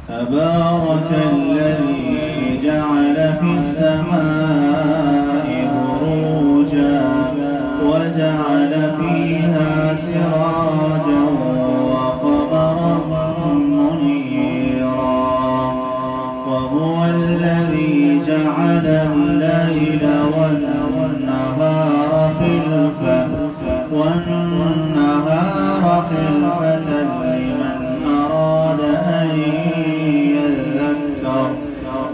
تبارك الذي جعل في السماء بروجا وجعل فيها سراجا وقمرا منيرا وهو الذي جعل الليل والنهار خلفة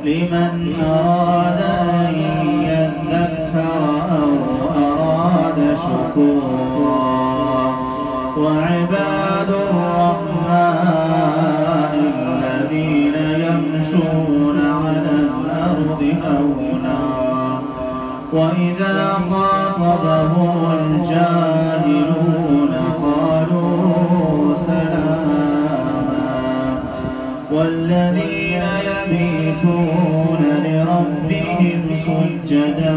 لمن أراد أن يذكر أو أراد شكورا وعباد الرحمن الذين يمشون على الأرض هونا وإذا خاطبهم الجاهلون قالوا سلاما والذين يبيتون لربهم سجدا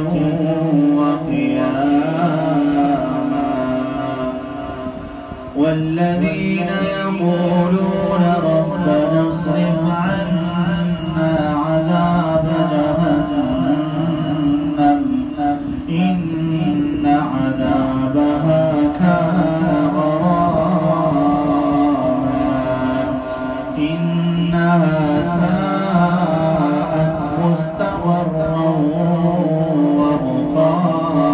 وقياما والذين يقولون ربنا اصرف عنا عذاب جهنم إن عذابها كان غراما إنها ساءت مستقرا ومقاما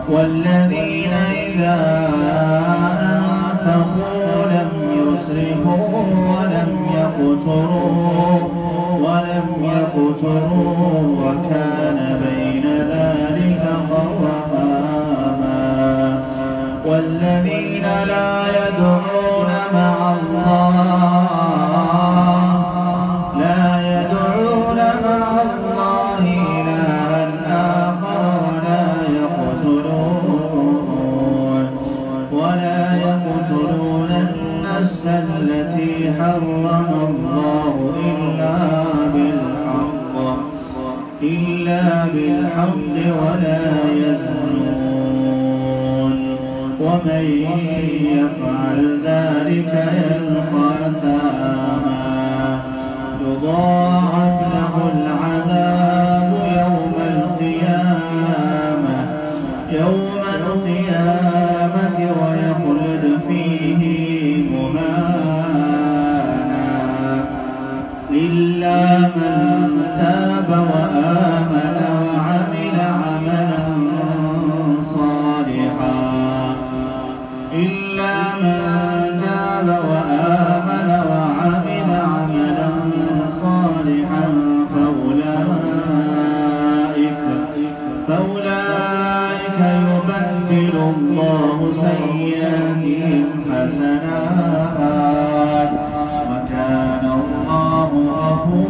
والذين إذا أنفقوا لم يسرفوا ولم يقتروا وكان بين ذلك قواما والذين لا يدعون مع الله إلها آخر ولا يقتلون النفس التي حرم الله إلا بالحق ولا يزنون ومن يفعل ذلك يلقى أثاما يضاعف له العذاب يوم القيامة ويخلد فيه مهانا إلا من تاب وآمن وعمل عملا صالحا فأولئك يبدل الله سيئاتهم حسنات وكان الله غفورا